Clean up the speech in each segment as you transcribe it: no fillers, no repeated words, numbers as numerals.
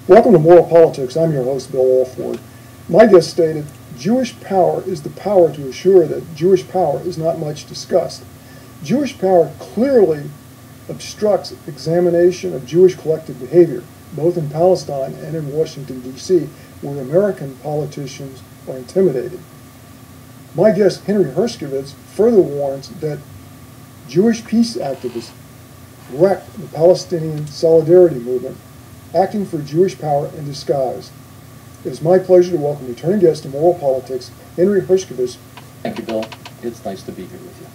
Welcome to Moral Politics. I'm your host, Bill Alford. My guest stated, Jewish power is the power to assure that Jewish power is not much discussed. Jewish power clearly obstructs examination of Jewish collective behavior, both in Palestine and in Washington, D.C., where American politicians are intimidated. My guest, Henry Herskovitz, further warns that Jewish peace activists wreck the Palestinian solidarity movement, acting for Jewish power in disguise. It is my pleasure to welcome returning guest to Moral Politics, Henry Herskovitz. Thank you, Bill. It's nice to be here with you.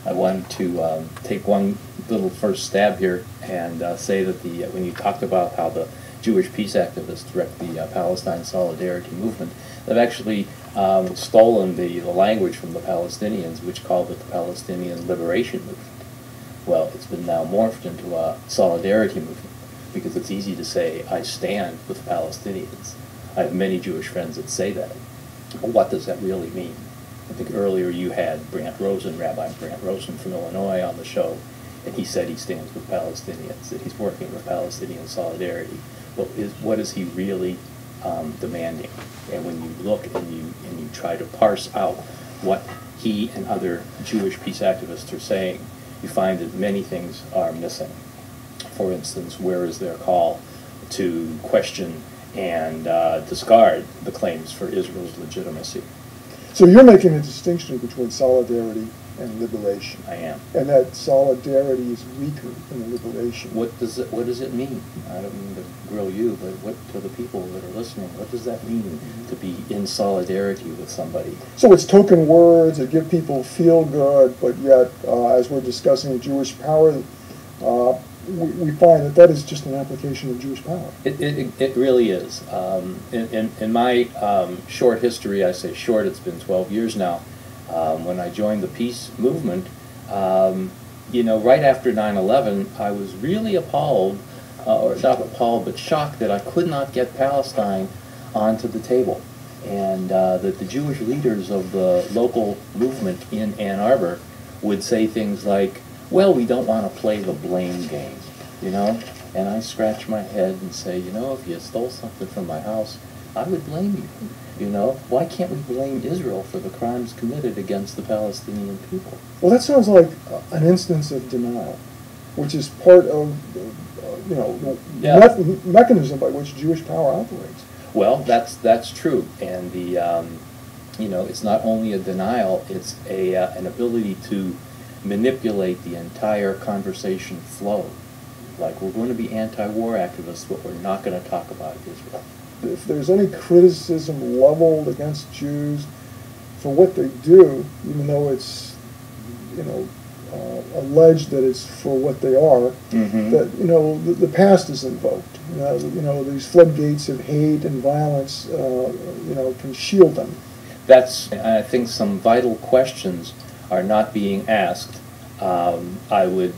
I wanted to take one little first stab here and say that when you talked about how the Jewish peace activists wrecked the Palestine solidarity movement, they've actually stolen the language from the Palestinians, which called it the Palestinian Liberation Movement. Well, it's been now morphed into a solidarity movement, because it's easy to say, I stand with the Palestinians. I have many Jewish friends that say that. But what does that really mean? I think earlier you had Rabbi Brant Rosen from Illinois on the show, and he said he stands with Palestinians, that he's working with Palestinian solidarity. But what is he really demanding? And when you look and you try to parse out what he and other Jewish peace activists are saying, you find that many things are missing. For instance, where is their call to question and discard the claims for Israel's legitimacy? So you're making a distinction between solidarity and liberation. I am. And that solidarity is weaker than liberation. What does it mean? I don't mean to grill you, but what to the people that are listening, what does that mean to be in solidarity with somebody? So it's token words that give people feel good, but yet, as we're discussing Jewish power, we find that is just an application of Jewish power. It really is. In my short history, I say short, it's been 12 years now, when I joined the peace movement, right after 9/11, I was really appalled, or not appalled, but shocked that I could not get Palestine onto the table. And that the Jewish leaders of the local movement in Ann Arbor would say things like, well, we don't want to play the blame game, And I scratch my head and say, if you stole something from my house, I would blame you. Why can't we blame Israel for the crimes committed against the Palestinian people? Well, that sounds like an instance of denial, which is part of, the mechanism by which Jewish power operates. Well, that's true, and it's not only a denial; it's an ability to manipulate the entire conversation flow. Like, we're going to be anti-war activists, but we're not going to talk about Israel. If there's any criticism leveled against Jews for what they do, even though it's, alleged that it's for what they are, that, the past is invoked. These floodgates of hate and violence, can shield them. I think some vital questions are not being asked. I would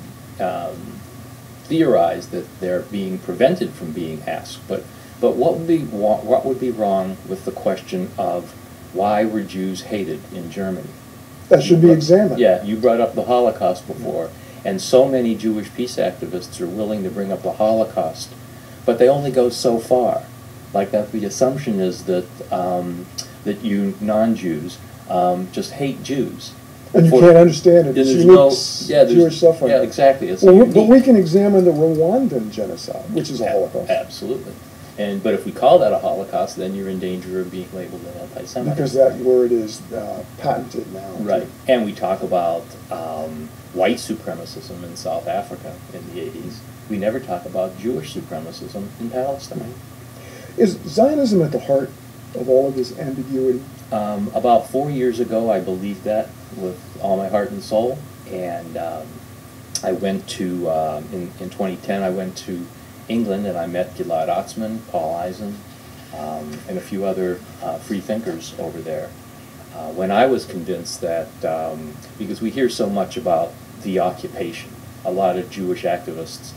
theorize that they're being prevented from being asked. But what would be wrong with the question of why were Jews hated in Germany? That should be examined. Yeah, you brought up the Holocaust before, and so many Jewish peace activists are willing to bring up the Holocaust, but they only go so far. Like that, the assumption is that that you non-Jews just hate Jews. And you can't understand it. It's Jewish suffering. Yeah, exactly. But we can examine the Rwandan genocide, which is a Holocaust. Absolutely. But if we call that a Holocaust, then you're in danger of being labeled an anti-Semite. Because that word is patented now. Right. And we talk about white supremacism in South Africa in the 80s. We never talk about Jewish supremacism in Palestine. Is Zionism at the heart of all of this ambiguity? About 4 years ago, I believed that with all my heart and soul. And I went to, in 2010, I went to England, and I met Gilad Atzmon, Paul Eisen, and a few other free thinkers over there. When I was convinced that, because we hear so much about the occupation, a lot of Jewish activists,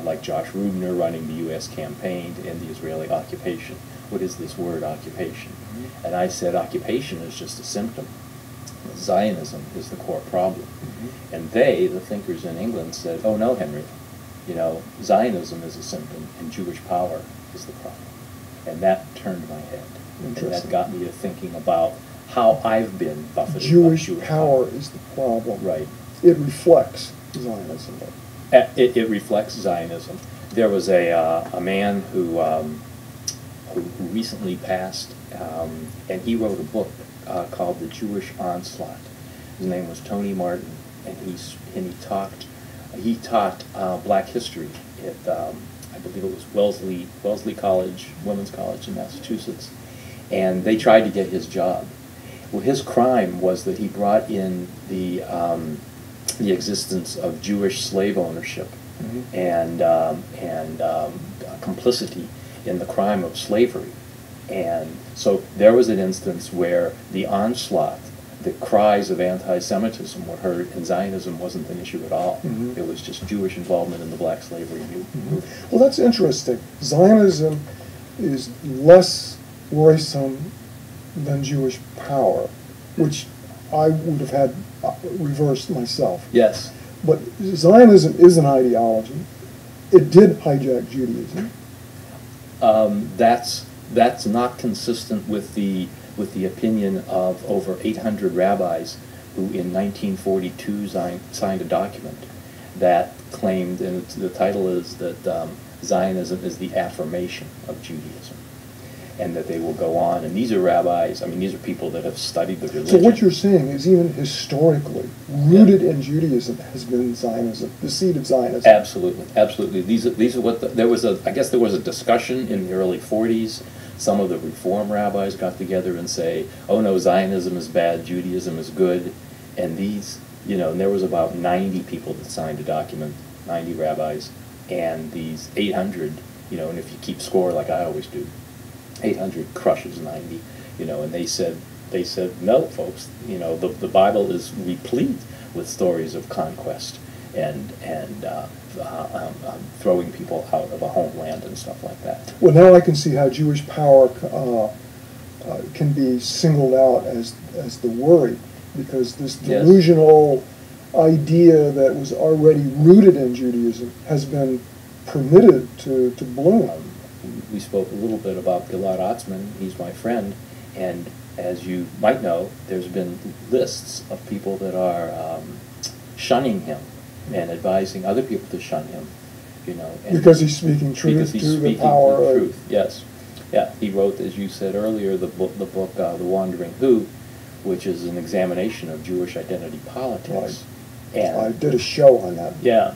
like Josh Rubner running the U.S. campaign to end the Israeli occupation. What is this word, occupation? And I said, occupation is just a symptom. Zionism is the core problem. And they, the thinkers in England, said, oh no, Henry, you know, Zionism is a symptom and Jewish power is the problem. And that turned my head. And that got me to thinking about how I've been buffeted by Jewish power is the problem. Right. It reflects Zionism. It reflects Zionism. There was a man who recently passed, and he wrote a book called The Jewish Onslaught. His name was Tony Martin, and he taught black history at I believe it was Wellesley College, Women's College in Massachusetts, and they tried to get his job. Well, his crime was that he brought in the existence of Jewish slave ownership and complicity in the crime of slavery. And so there was an instance where the onslaught, the cries of anti-Semitism were heard, and Zionism wasn't an issue at all. It was just Jewish involvement in the black slavery movement. Well, that's interesting. Zionism is less worrisome than Jewish power, which I would have had reversed myself. Yes. But Zionism is an ideology. It did hijack Judaism. That's not consistent with the opinion of over 800 rabbis who in 1942 signed a document that claimed, and the title is that Zionism is the affirmation of Judaism, and that they will go on. And these are rabbis, I mean, these are people that have studied the religion. So what you're saying is even historically, rooted in Judaism has been Zionism, the seed of Zionism. Absolutely, absolutely. These are what I guess there was a discussion in the early 40s. Some of the Reform rabbis got together and say, oh no, Zionism is bad, Judaism is good. And these, you know, and there was about 90 people that signed a document, 90 rabbis, and these 800, you know, and if you keep score like I always do, 800 crushes 90, you know, and they said, no, folks, you know, the Bible is replete with stories of conquest and throwing people out of a homeland and stuff like that. Well, now I can see how Jewish power can be singled out as the worry, because this delusional idea that was already rooted in Judaism has been permitted to bloom. We spoke a little bit about Gilad Atzmon. He's my friend, and as you might know, there's been lists of people that are shunning him and advising other people to shun him, you know. And because he's speaking truth to the power of truth. Yes, yeah. He wrote, as you said earlier, the book The Wandering Who, which is an examination of Jewish identity politics. Right. And I did a show on that. Yeah,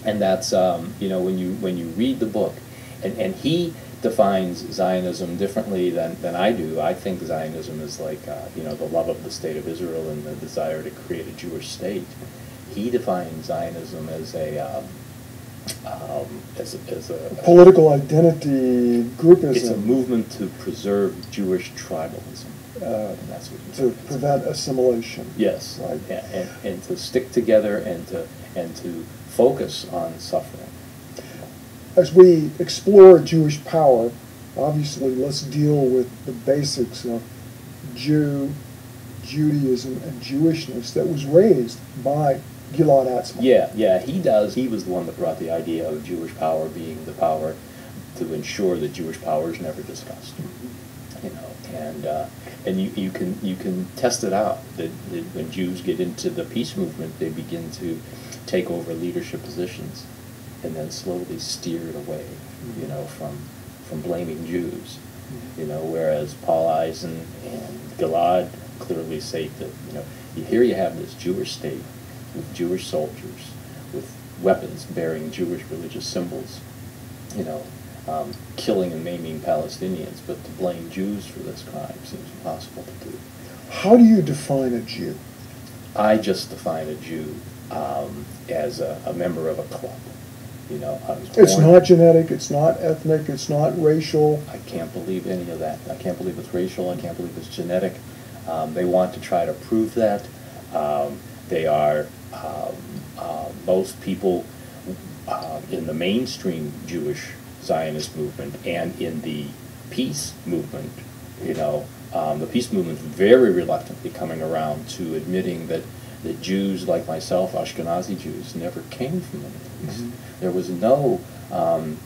and that's you know, when you read the book, and he defines Zionism differently than I do. I think Zionism is like you know, the love of the state of Israel and the desire to create a Jewish state. He defines Zionism as a political identity groupism. It's a movement to preserve Jewish tribalism. And that's what to prevent assimilation. Yes, right. And to stick together and to focus on suffering. As we explore Jewish power, obviously let's deal with the basics of Judaism and Jewishness that was raised by Gilad Atzmon. Yeah, he does. He was the one that brought the idea of Jewish power being the power to ensure that Jewish power is never discussed. You know, and you can test it out that when Jews get into the peace movement, they begin to take over leadership positions, and then slowly steer it away, you know, from blaming Jews. You know, whereas Paul Eisen and Gilad clearly say that, you know, here you have this Jewish state with Jewish soldiers, with weapons bearing Jewish religious symbols, you know, killing and maiming Palestinians, but to blame Jews for this crime seems impossible to do. How do you define a Jew? I just define a Jew as a member of a club. You know, I was born, it's not genetic, it's not ethnic, it's not racial. I can't believe any of that. I can't believe it's racial, I can't believe it's genetic. They want to try to prove that. They are, most people in the mainstream Jewish Zionist movement and in the peace movement, you know, the peace movement is very reluctantly coming around to admitting that that Jews like myself, Ashkenazi Jews, never came from the Middle East. Mm-hmm. There was no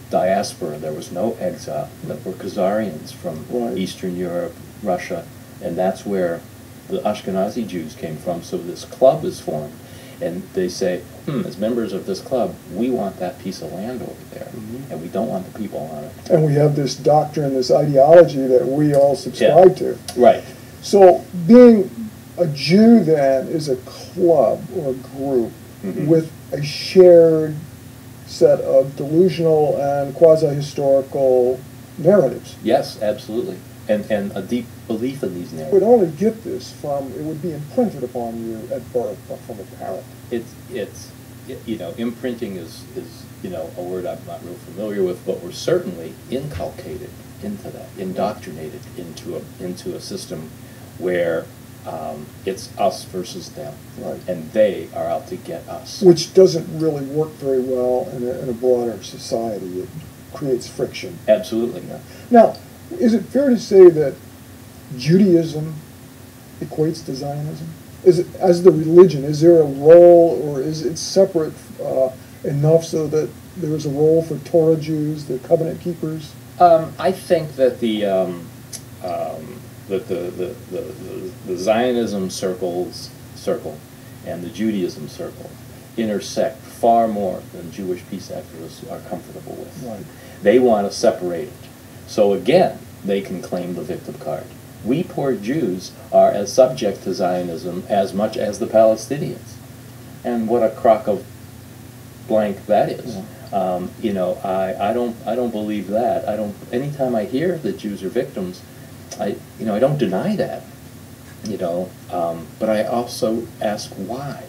diaspora, there was no exile. There were Khazarians from Right. Eastern Europe, Russia, and that's where the Ashkenazi Jews came from. So this club is formed, and they say, as members of this club, we want that piece of land over there, and we don't want the people on it. And we have this doctrine, this ideology that we all subscribe to. Right. So being a Jew then is a club or a group with a shared set of delusional and quasi-historical narratives. Yes, absolutely. And a deep belief in these You would narratives. only get this from, it would be imprinted upon you at birth from a parent. Imprinting is a word I'm not real familiar with, but we're certainly inculcated into that, indoctrinated into a system where it's us versus them, Right. and they are out to get us. Which doesn't really work very well in a broader society. It creates friction. Absolutely. Now, is it fair to say that Judaism equates to Zionism? Is it, as the religion, is there a role, or is it separate enough so that there is a role for Torah Jews, the covenant keepers? I think that the Zionism circle and the Judaism circle intersect far more than Jewish peace activists are comfortable with. Right. They want to separate it. So again, they can claim the victim card. We poor Jews are as subject to Zionism as much as the Palestinians. And what a crock of blank that is. Yeah. I don't believe that. Anytime I hear that Jews are victims, I don't deny that. But I also ask why.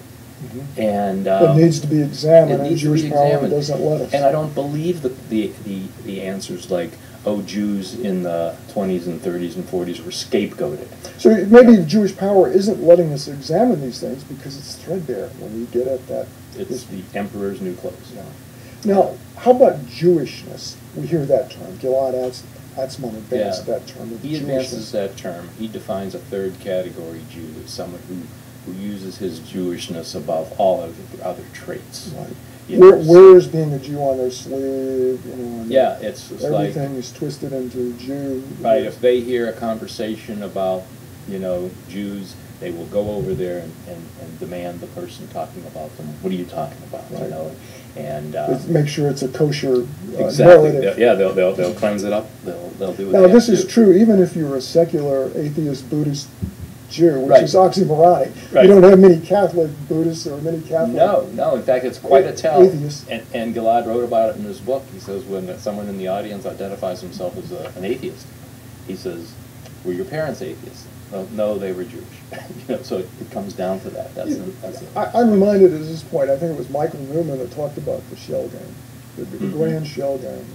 And It needs to be examined, it and needs to be Jewish power examined. doesn't let us. And I don't believe the answers like, oh, Jews in the 20s and 30s and 40s were scapegoated. So maybe Jewish power isn't letting us examine these things because it's threadbare when you get at that. It's the emperor's new clothes. Yeah. Now, how about Jewishness? We hear that term. Gilad Atzmon advanced that term. He advances that term. He defines a third category Jew as someone who uses his Jewishness above all of the other traits. Right. You know, Wears being a Jew on their sleeve, and yeah, it's like everything is twisted into Jew. right. If they hear a conversation about Jews, they will go over there and demand the person talking about them. What are you talking about? Right. And make sure it's a kosher exactly. narrative. Yeah, they'll cleanse it up. They'll do it. Now, this is true even if you're a secular atheist Buddhist Jew, which Right. is oxymoronic. Right. You don't have many Catholic Buddhists or many Catholic No. In fact, it's quite a tell. atheists. And Gilad wrote about it in his book. He says when someone in the audience identifies himself as an atheist, he says, "Were your parents atheists?" Well, no, they were Jewish. So it comes down to that. That's it. I'm reminded at this point, I think it was Michael Newman that talked about the shell game, the grand shell game.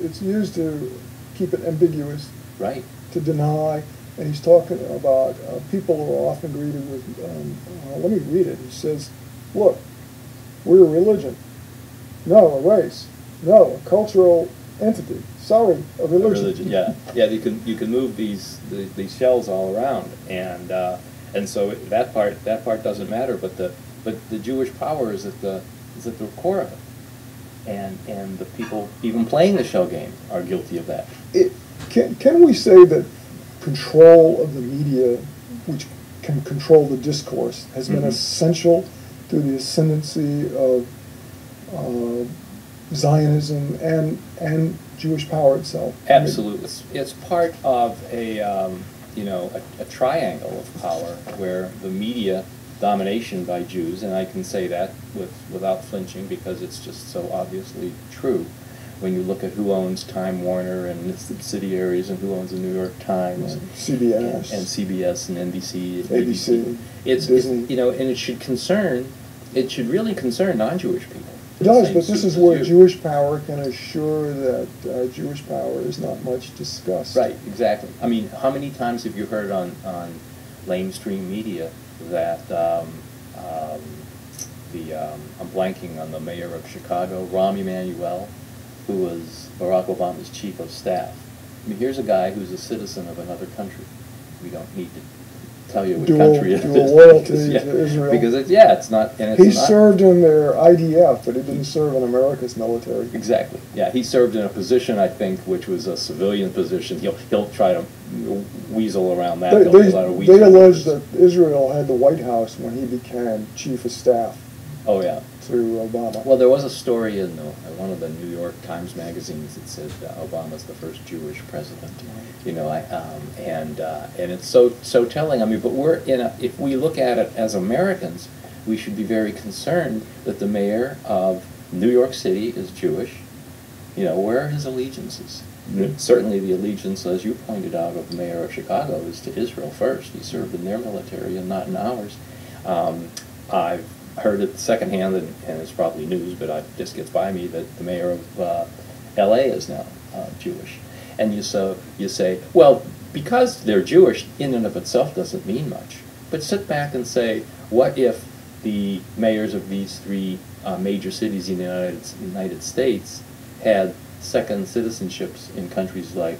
It's used to keep it ambiguous, Right. to deny. And he's talking about people who are often greeted with, let me read it. He says, look, we're a religion. No, a race. No, a cultural entity. Sorry, a religion. Yeah. You can move these shells all around, and so that part doesn't matter. But the Jewish power is at the core of it, and the people even playing the shell game are guilty of that. Can we say that control of the media, which can control the discourse, has been essential to the ascendancy of Zionism and Jewish power itself? Absolutely, it's part of a triangle of power where the media domination by Jews, and I can say that without flinching because it's just so obviously true. When you look at who owns Time Warner and its subsidiaries, and who owns the New York Times, CBS, and CBS and NBC, ABC, it's Disney. And it should really concern non-Jewish people. It does, but this is where Jewish power can assure that Jewish power is not much discussed. Right, exactly. I mean, how many times have you heard on mainstream media that I'm blanking on the mayor of Chicago, Rahm Emanuel, who was Barack Obama's chief of staff. I mean, here's a guy who's a citizen of another country. We don't need to tell you what dual country it is. loyalty Yeah, to Israel. because it's not, and it's He not. served in their IDF, but he didn't serve in America's military. Exactly. Yeah, he served in a position, I think, which was a civilian position. He'll try to weasel around that. There'll be a lot of They weasel allege numbers. that Israel had the White House when he became chief of staff Oh yeah. to Obama. Well, there was a story in one of the New York Times magazines that said Obama's the first Jewish president. You know, and it's so telling. I mean, but if we look at it as Americans, we should be very concerned that the mayor of New York City is Jewish. You know, where are his allegiances? Certainly the allegiance, as you pointed out, of the mayor of Chicago is to Israel first. He served in their military and not in ours. I've heard it secondhand, and it's probably news, but it just gets by me, that the mayor of L.A. is now Jewish. And you say, well, because they're Jewish in and of itself doesn't mean much. But sit back and say, what if the mayors of these three major cities in the United States had second citizenships in countries like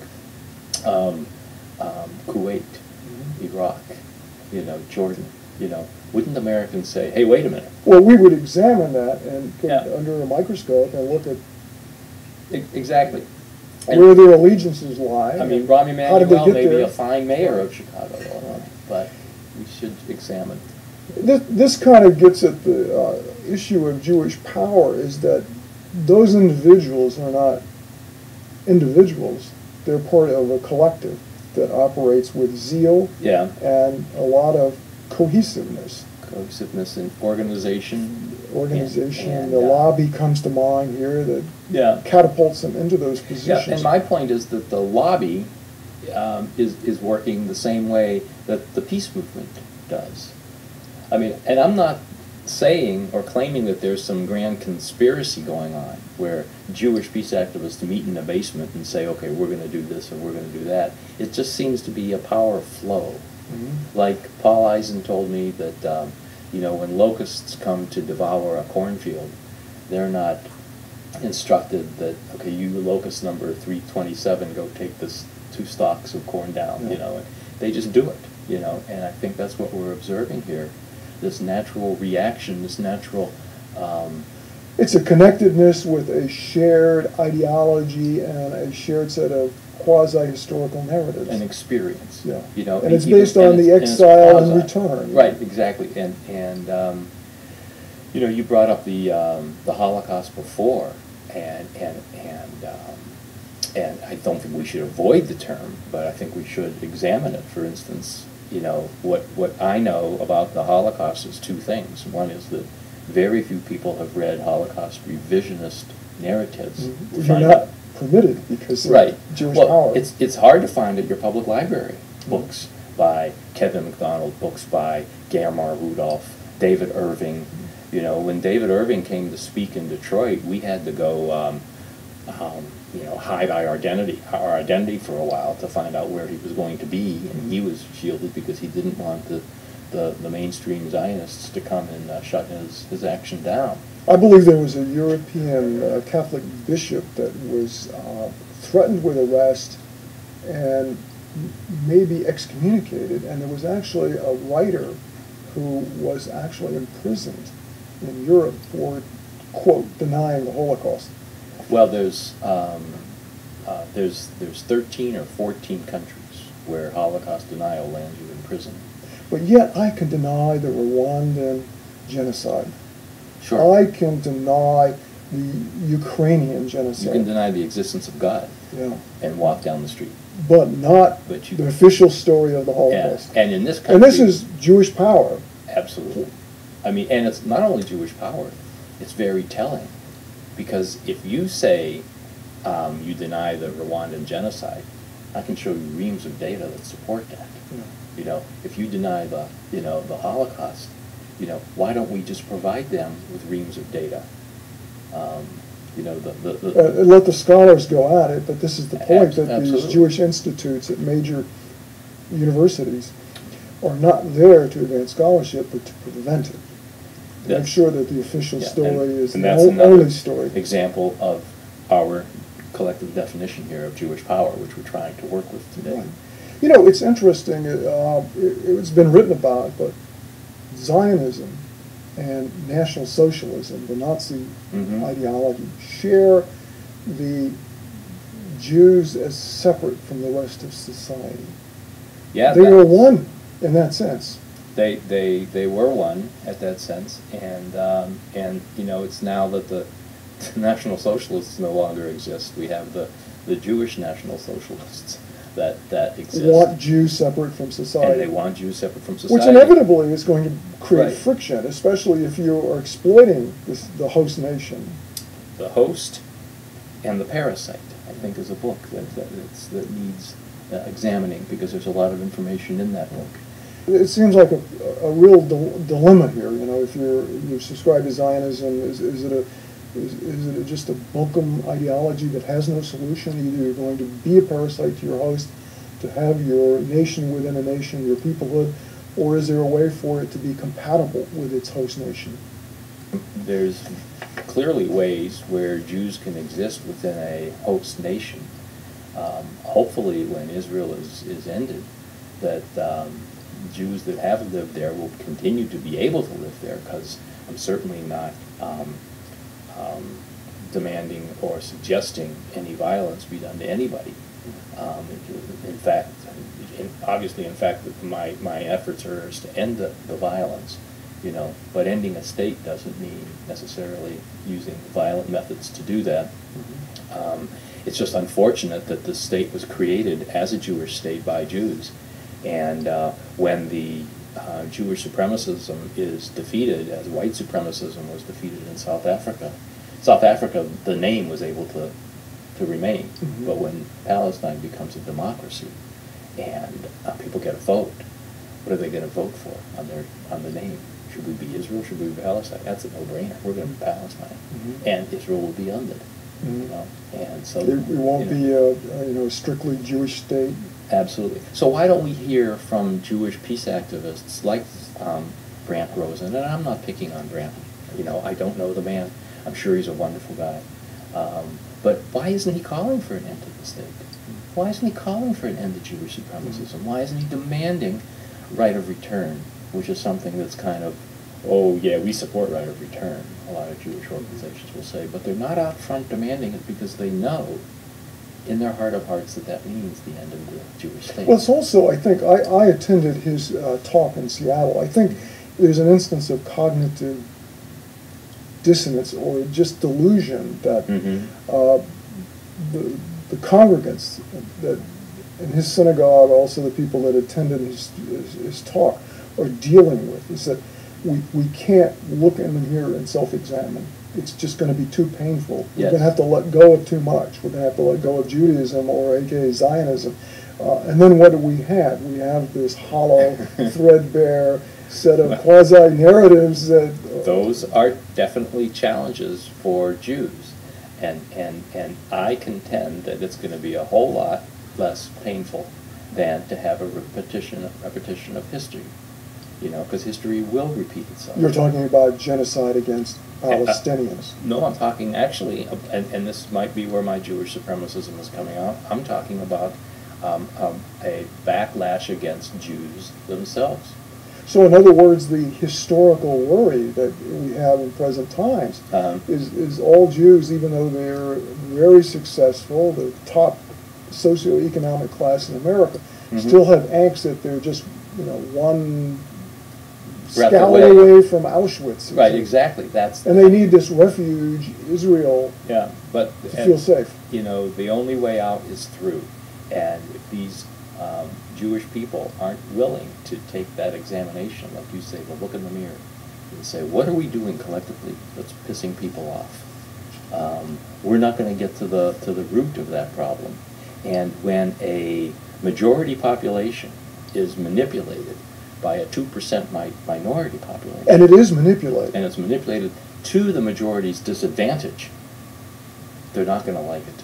Kuwait, Iraq, Jordan, wouldn't Americans say, hey, wait a minute? Well, we would examine that and put Yeah. it under a microscope and look at Exactly. where their allegiances lie. I mean, Rahm How did they Emanuel get may be there? a fine mayor of Chicago, but we should examine. This kind of gets at the issue of Jewish power, is that those individuals are not individuals. They're part of a collective that operates with zeal Yeah, and a lot of cohesiveness. cohesiveness in organization. Organization, the lobby comes to mind here that Yeah. catapults them into those Yeah, positions. and my point is that the lobby is working the same way that the peace movement does. I mean, and I'm not saying or claiming that there's some grand conspiracy going on where Jewish peace activists meet in a basement and say, okay, we're going to do this or we're going to do that. It just seems to be a power flow. Mhm. Like Paul Eisen told me that, when locusts come to devour a cornfield, they're not instructed that, okay, you locust number 327, go take this 2 stalks of corn down, Yeah. and they just do it, and I think that's what we're observing here, this natural reaction, this natural, It's a connectedness with a shared ideology and a shared set of quasi-historical narratives. an experience, Yeah. And And it's based on the exile and return. Right, exactly, and you brought up the Holocaust before, and I don't think we should avoid the term, but I think we should examine it. For instance, what I know about the Holocaust is 2 things. One is that very few people have read Holocaust revisionist narratives. to You're find not out. permitted because of Right. Jewish Well, power. it's hard to find at your public library. Books by Kevin MacDonald, books by Germar Rudolph, David Irving. When David Irving came to speak in Detroit, we had to go, hide our identity for a while to find out where he was going to be, and he was shielded because he didn't want the mainstream Zionists to come and shut his action down. I believe there was a European Catholic bishop that was threatened with arrest and maybe excommunicated, and there was actually a writer who was actually imprisoned in Europe for, quote, denying the Holocaust. Well, there's 13 or 14 countries where Holocaust denial lands you in prison. But yet I can deny the Rwandan genocide. Sure. I can deny the Ukrainian genocide. You can deny the existence of God Yeah. and walk down the street. But not But you the official story of the and, Holocaust. and in this country, And this is Jewish power. absolutely. I mean, and it's not only Jewish power; it's very telling, because if you say you deny the Rwandan genocide, I can show you reams of data that support that. Yeah. If you deny the Holocaust, why don't we just provide them with reams of data? Let the scholars go at it, but this is the point, that these Absolutely. Jewish institutes at major universities are not there to advance scholarship, but to prevent it. To make Yes. sure that the official Yeah, story and is the that's only another story. example of our collective definition here of Jewish power, which we're trying to work with today. Right. You know, it's interesting. It's been written about, but Zionism and National Socialism, the Nazi ideology, share the Jews as separate from the rest of society. Yeah, they were one in that sense. They were one at that sense, and you know, it's now that the National Socialists no longer exist. We have the Jewish National Socialists that exist. Want Jews separate from society. And they want Jews separate from society. Which inevitably is going to create Right. friction, especially if you are exploiting the host nation. The Host and the Parasite, I think, is a book that needs examining, because there's a lot of information in that book. It seems like a real dilemma here. You know, if you subscribe to Zionism, is it just a bunkum ideology that has no solution? Either you're going to be a parasite to your host, to have your nation within a nation, your peoplehood, or is there a way for it to be compatible with its host nation? There's clearly ways where Jews can exist within a host nation. Hopefully, when Israel is ended, that Jews that have lived there will continue to be able to live there, because I'm certainly not demanding or suggesting any violence be done to anybody. In fact, obviously, my efforts are to end the violence, you know, but ending a state doesn't mean necessarily using violent methods to do that. It's just unfortunate that the state was created as a Jewish state by Jews, and when the Jewish supremacism is defeated, as white supremacism was defeated in South Africa, the name was able to remain. But when Palestine becomes a democracy and people get a vote, what are they going to vote for on the name? Should we be Israel? Should we be Palestine? That's a no-brainer. We're going to be Palestine, and Israel will be ended. You know, and so it won't be a strictly Jewish state. Absolutely. So why don't we hear from Jewish peace activists like Grant Rosen? And I'm not picking on Grant. You know, I don't know the man. I'm sure he's a wonderful guy. But why isn't he calling for an end to the state? Why isn't he calling for an end to Jewish supremacism? Why isn't he demanding right of return, which is something that's kind of, oh yeah, we support right of return, a lot of Jewish organizations will say, but they're not out front demanding it because they know in their heart of hearts that means the end of the Jewish state. Well, it's also, I think, I attended his talk in Seattle. I think there's an instance of cognitive dissonance or just delusion that the congregants that in his synagogue, also the people that attended his talk, are dealing with, is that we can't look in the mirror and self-examine. It's just going to be too painful. We're going to have to let go of too much. We're going to have to let go of Judaism, or aka Zionism. And then what do we have? We have this hollow, threadbare set of quasi-narratives that... Those are definitely challenges for Jews. And I contend that it's going to be a whole lot less painful than to have a repetition of history. You know, because history will repeat itself. You're talking about genocide against Palestinians. No, I'm talking actually, and this might be where my Jewish supremacism is coming out, I'm talking about a backlash against Jews themselves. So in other words, the historical worry that we have in present times is all Jews, even though they're very successful, the top socioeconomic class in America, still have angst that they're just, one scallop away from Auschwitz. Right, exactly. And they need this refuge, Israel, to feel safe. You know, the only way out is through. And if these Jewish people aren't willing to take that examination, like you say, to look in the mirror and say, what are we doing collectively that's pissing people off? We're not going to get to the root of that problem. And when a majority population is manipulated by a 2% minority population. And it is manipulated. And it's manipulated to the majority's disadvantage. They're not going to like it.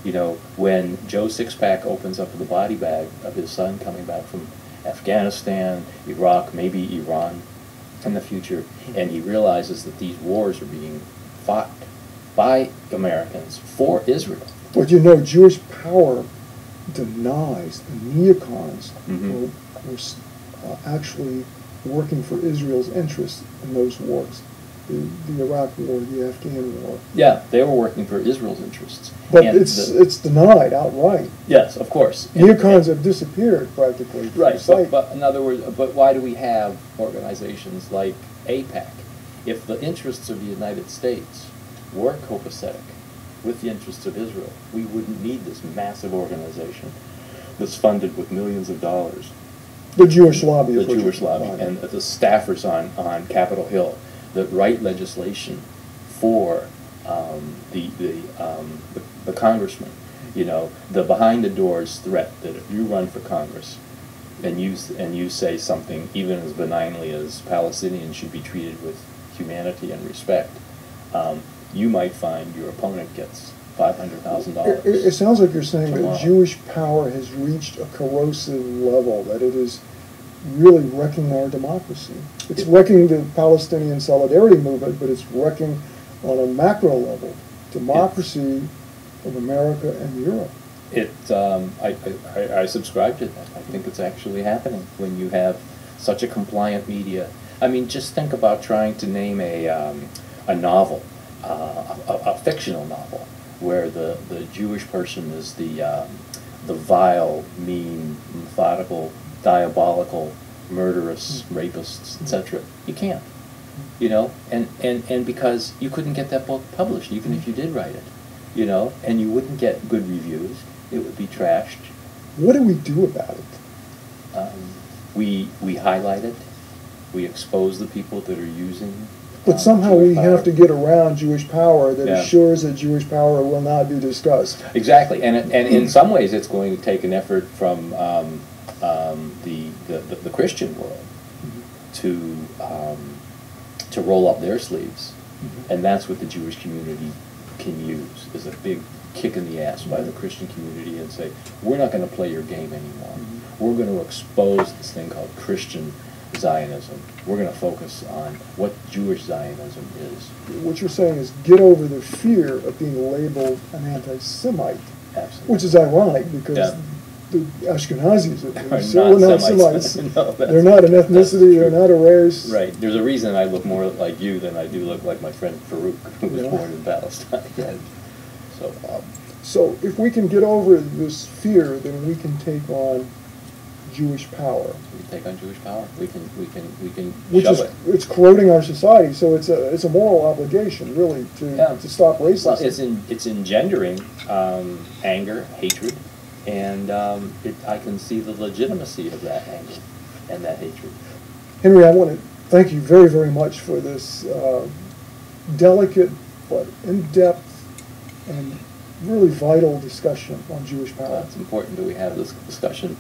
You know, when Joe Sixpack opens up the body bag of his son coming back from Afghanistan, Iraq, maybe Iran in the future, and he realizes that these wars are being fought by Americans for Israel. But Jewish power denies the neocons Mhm. were actually working for Israel's interests in those wars, the Iraq War, the Afghan War. Yeah, they were working for Israel's interests. But And it's denied outright. yes, of course. Neocons have disappeared practically from Right, sight. but in other words, but why do we have organizations like AIPAC? If the interests of the United States were copacetic with the interests of Israel, we wouldn't need this massive organization that's funded with millions of dollars. The Jewish lobby. The is what Jewish you're lobby talking and about. the staffers on Capitol Hill that write legislation for the congressman. You know, the behind the doors threat that if you run for Congress and you say something even as benignly as Palestinians should be treated with humanity and respect, you might find your opponent gets $500,000. It sounds like you're saying tomorrow. that Jewish power has reached a corrosive level, that it is really wrecking our democracy. It's wrecking the Palestinian solidarity movement, but it's wrecking on a macro level democracy of America and Europe. I subscribe to that. I think it's actually happening when you have such a compliant media. I mean, just think about trying to name a novel, a fictional novel, where the Jewish person is the vile, mean, methodical, diabolical, murderous, rapists, etc. You can't, you know, and because you couldn't get that book published, even if you did write it, you know, and you wouldn't get good reviews. It would be trashed. What do we do about it? We highlight it. We expose the people that are using. But somehow Jewish we power. have to get around Jewish power that Yeah. assures that Jewish power will not be discussed. Exactly, and in some ways, it's going to take an effort from the Christian world to roll up their sleeves, and that's what the Jewish community can use as a big kick in the ass by the Christian community and say, we're not going to play your game anymore. We're going to expose this thing called Christian Zionism. We're going to focus on what Jewish Zionism is. What you're saying is get over the fear of being labeled an anti-Semite, Absolutely. which is ironic because Yeah. the Ashkenazis Are are not non-Semites. Semites. No, that's- They're not an that's ethnicity, they're true. not a race. Right. There's a reason I look more like you than I do look like my friend Farouk, who was Yeah. born in Palestine. Right. So, So if we can get over this fear, then we can take on Jewish power, we take on Jewish power. We can which shove is it. it's corroding our society. So it's a moral obligation, really, Yeah. to stop racism. Well, it's engendering anger, hatred, and I can see the legitimacy of that anger and that hatred. Henry, I want to thank you very, very much for this delicate but in-depth and really vital discussion on Jewish power. It's important that we have this discussion